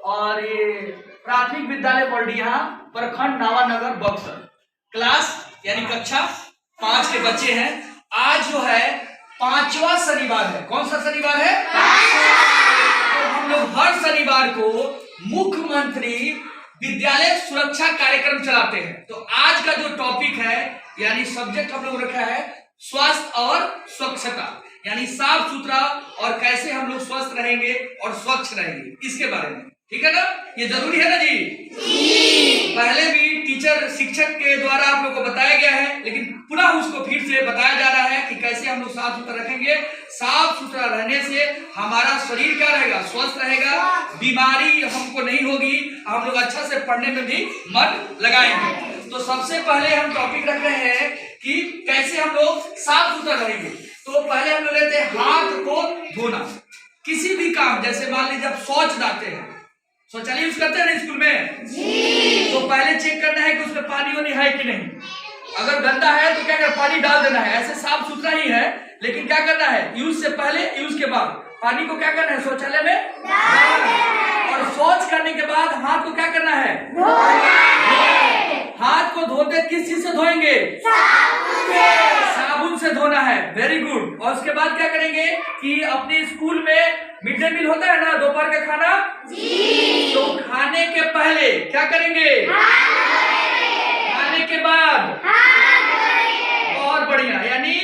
और ये प्राथमिक विद्यालय बर्डिया प्रखंड नावानगर बक्सर क्लास यानी कक्षा 5 के बच्चे हैं। आज जो है 5वां शनिवार है। कौन सा शनिवार है? तो हम लोग हर शनिवार को मुख्यमंत्री विद्यालय सुरक्षा कार्यक्रम चलाते हैं। तो आज का जो टॉपिक है यानी सब्जेक्ट हम लोग रखा है स्वास्थ्य और स्वच्छता, यानी साफ सुथरा और कैसे हम लोग स्वस्थ रहेंगे और स्वच्छ रहेंगे, इसके बारे में। ठीक है ना? ये जरूरी है ना जी? पहले भी टीचर शिक्षक के द्वारा आप लोग को बताया गया है, लेकिन पुनः उसको फिर से बताया जा रहा है कि कैसे हम लोग साफ सुथरा रखेंगे। साफ सुथरा रहने से हमारा शरीर क्या रहेगा? स्वस्थ रहेगा, बीमारी हमको नहीं होगी, हम लोग अच्छा से पढ़ने में भी मन लगाएंगे। तो सबसे पहले हम टॉपिक रख रहे हैं कि कैसे हम लोग साफ सुथरा रहेंगे। तो पहले हम लोग लेते हैं हाथ को धोना। किसी भी काम, जैसे मान लीजिए आप शौच जाते हैं, शौचालय यूज करते हैं ना स्कूल में जी। तो पहले चेक करना है कि उसमें पानी वानी है कि नहीं। अगर गंदा है तो क्या करना, पानी डाल देना है। ऐसे साफ सुथरा ही है, लेकिन क्या करना है, यूज से पहले यूज के बाद पानी को क्या करना है, शौचालय में डालना है। और शौच करने के बाद हाथ को क्या करना है, हाथ को धोते किस चीज से धोएंगे? साबुन से धोना है। Very good. और उसके बाद क्या करेंगे कि अपने स्कूल में मिड डे मील होता है ना, दोपहर का खाना जी। तो खाने के पहले क्या करेंगे? खाने के बाद बहुत बढ़िया, यानी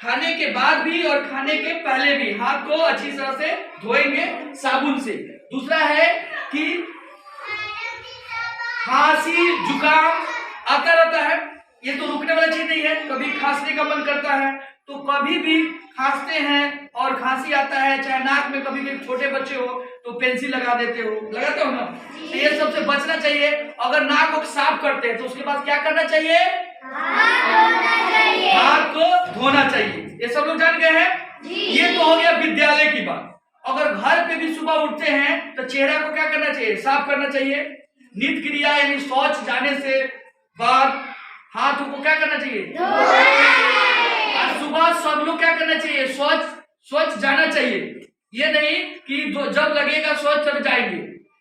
खाने के बाद भी और खाने के पहले भी हाथ को अच्छी तरह से धोएंगे साबुन से। दूसरा है कि खांसी जुकाम आता रहता है, ये तो रुकने वाला चीज नहीं है। कभी खांसने का मन करता है तो कभी भी खांसते हैं और खांसी आता है, चाहे नाक में कभी भी छोटे बच्चे हो तो पेंसिल लगा देते हो, लगाते हो ना, तो ये सबसे बचना चाहिए। अगर नाक को साफ करते हैं तो उसके बाद क्या करना चाहिए? हाथ को धोना चाहिए। ये सब लोग जान गए हैं। ये तो हो गया विद्यालय की बात। अगर घर पे भी सुबह उठते हैं तो चेहरा को क्या करना चाहिए? साफ करना चाहिए। नित्य क्रिया यानी शौच जाने से बाद हाथों को क्या करना चाहिए? और सुबह सब लोग क्या करना चाहिए? स्वच्छ जाना चाहिए। ये नहीं कि जब लगेगा स्वच्छ तब जाएंगे।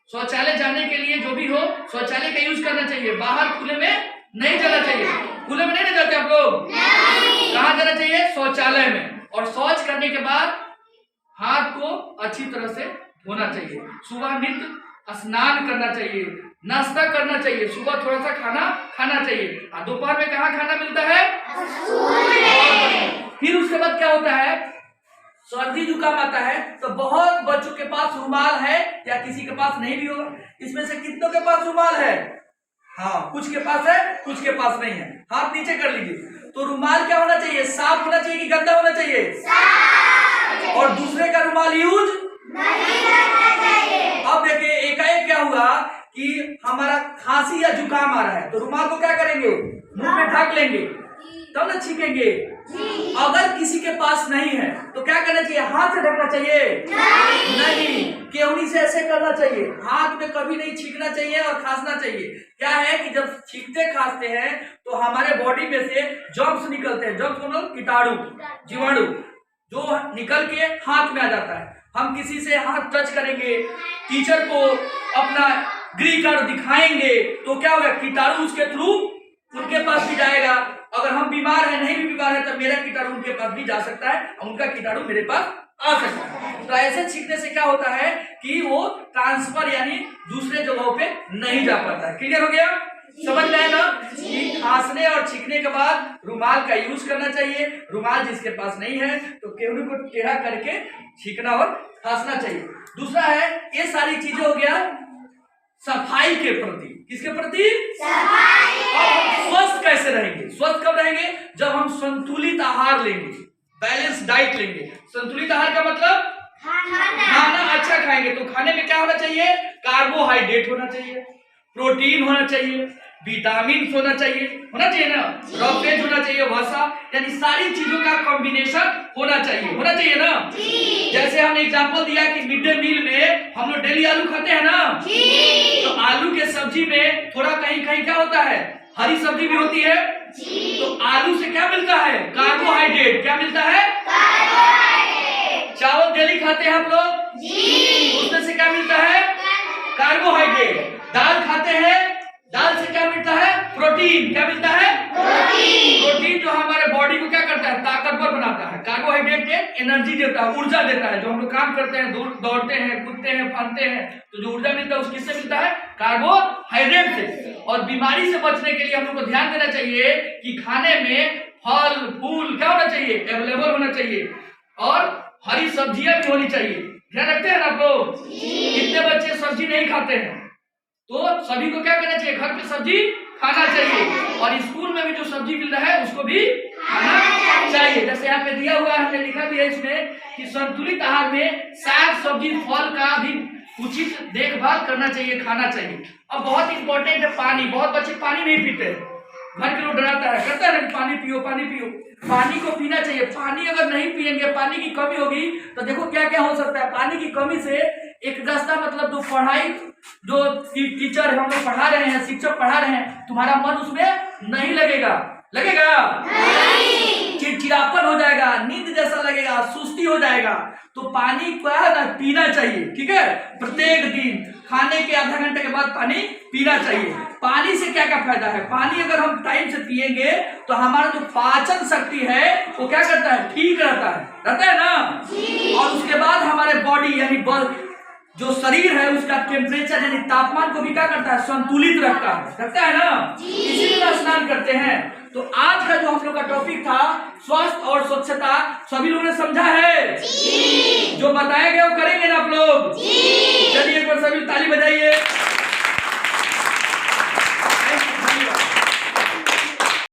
शौचालय जाने के लिए जो भी हो शौचालय का यूज करना चाहिए। बाहर खुले में नहीं जाना चाहिए। खुले में नहीं जाते आप लोग? कहाँ जाना चाहिए? शौचालय में। और शौच करने के बाद हाथ को अच्छी तरह से धोना चाहिए। सुबह नित्य स्नान करना चाहिए, नाश्ता करना चाहिए, सुबह थोड़ा सा खाना चाहिए। और दोपहर में कहाँ खाना मिलता है? फिर उसके बाद क्या होता है, सर्दी जुकाम आता है तो बहुत बच्चों के पास रुमाल है या किसी के पास नहीं भी होगा। इसमें से कितनों के पास रुमाल है? हाँ, कुछ के पास है, कुछ के पास नहीं है। हाथ नीचे कर लीजिए। तो रुमाल क्या होना चाहिए? साफ होना चाहिए कि गंदा होना चाहिए? साफ। और दूसरे का रुमाल यूज नहीं करना चाहिए। अब देखिए एकाएक क्या हुआ कि हमारा खांसी या जुकाम आ रहा है तो रुमाल को क्या करेंगे? मुंह में ढक लेंगे, तब ना छींकेंगे। अगर किसी के पास नहीं है तो क्या करना चाहिए? हाथ से ढकना चाहिए? नहीं, केवनी से ऐसे करना चाहिए। हाथ में कभी नहीं छींकना चाहिए और खांसना चाहिए। क्या है कि जब छींकते खांसते हैं तो हमारे बॉडी में से जर्म्स निकलते हैं। जर्म्स को कीटाणु जीवाणु जो निकल के हाथ में आ जाता है। हम किसी से हाथ टच करेंगे, टीचर को अपना गृह कार्ड दिखाएंगे तो क्या होगा? कीटाणु उसके थ्रू उनके पास भी जाएगा। अगर हम बीमार हैं, नहीं भी बीमार है, तो मेरा कीटाणु उनके पास भी जा सकता है और उनका कीटाणु मेरे पास आ सकता है। तो ऐसे छींकने से क्या होता है कि वो ट्रांसफर यानी दूसरे जगहों पे नहीं जा पाता है। क्लियर हो गया? समझ में आया ना कि खांसने और छींकने के बाद रुमाल का यूज करना चाहिए। रुमाल जिसके पास नहीं है तो केवनी को टेढ़ा करके छींकना और खांसना चाहिए। दूसरा है, ये सारी चीजें हो गया सफाई के प्रति। किसके प्रति? सफाई। और हम स्वस्थ कैसे रहेंगे? स्वस्थ कब रहेंगे? जब हम संतुलित आहार लेंगे, बैलेंस डाइट लेंगे। संतुलित आहार का मतलब खाना अच्छा खाएंगे। तो खाने में क्या होना चाहिए? कार्बोहाइड्रेट होना चाहिए, प्रोटीन होना चाहिए, विटामिन होना चाहिए ना, रॉकेज होना चाहिए, वसा, यानी सारी चीजों का कॉम्बिनेशन होना चाहिए ना। जैसे हमने एग्जांपल दिया कि मिड डे मील में हम लोग डेली आलू खाते हैं ना, तो आलू के सब्जी में थोड़ा कहीं कहीं क्या होता है? हरी सब्जी भी होती है। तो आलू से क्या मिलता है? कार्बोहाइड्रेट। क्या मिलता है? कार्बोहाइड्रेट। चावल डेली खाते हैं आप लोग, उसमें से क्या मिलता है? कार्बोहाइड्रेट। प्रोटीन। क्या मिलता है? प्रोटीन जो हमारे बॉडी को क्या करता है? ताकतवर बनाता है। कार्बोहाइड्रेट एनर्जी देता है, ऊर्जा देता है। जो हम लोग काम करते हैं, दौड़ते हैं, कूदते हैं, फांदते हैं, तो जो ऊर्जा मिलता है उसको किससे मिलता है? कार्बोहाइड्रेट से। और बीमारी से बचने के लिए हम लोग को ध्यान देना चाहिए कि खाने में फल फूल क्या होना चाहिए? अवेलेबल होना चाहिए, और हरी सब्जियां भी होनी चाहिए। ध्यान रखते हैं ना आप लोग? कितने बच्चे सब्जी नहीं खाते हैं? तो सभी को क्या करना चाहिए? घर पे सब्जी खाना चाहिए, और स्कूल में भी जो सब्जी मिल रहा है उसको भी खाना चाहिए। जैसे यहाँ पे दिया हुआ है, हमने लिखा भी है इसमें कि संतुलित आहार में साग सब्जी फल का भी उचित देखभाल करना चाहिए, खाना चाहिए। अब बहुत इंपॉर्टेंट है पानी। बहुत बच्चे पानी नहीं पीते हैं। घर के लोग डराता है, कहता है ना कि पानी पियो पानी पियो। पानी को पीना चाहिए। पानी अगर नहीं पिएंगे, पानी की कमी होगी, तो देखो क्या क्या हो सकता है। पानी की कमी से एक रास्ता, मतलब जो पढ़ाई, जो टीचर हम लोग पढ़ा रहे हैं, शिक्षक पढ़ा रहे हैं, तुम्हारा मन उसमें नहीं लगेगा। लगेगा? चिड़चिड़ापन हो जाएगा, नींद जैसा लगेगा, सुस्ती हो जाएगा। तो पानी को पीना चाहिए, ठीक है? प्रत्येक दिन खाने के आधा घंटे के बाद पानी पीना चाहिए। पानी से क्या क्या फायदा है? पानी अगर हम टाइम से पिएंगे तो हमारा जो पाचन शक्ति है वो क्या करता है? ठीक रहता है ना? और उसके बाद हमारे बॉडी यानी जो शरीर है उसका टेम्परेचर यानी तापमान को भी क्या करता है? संतुलित रखता है ना? इसीलिए स्नान करते हैं। तो आज का जो हम लोग का टॉपिक था स्वास्थ्य और स्वच्छता, सभी लोगों ने समझा है? जो बताया गया वो करेंगे ना आप लोग? चलिए एक बार सभी ताली बजाइए।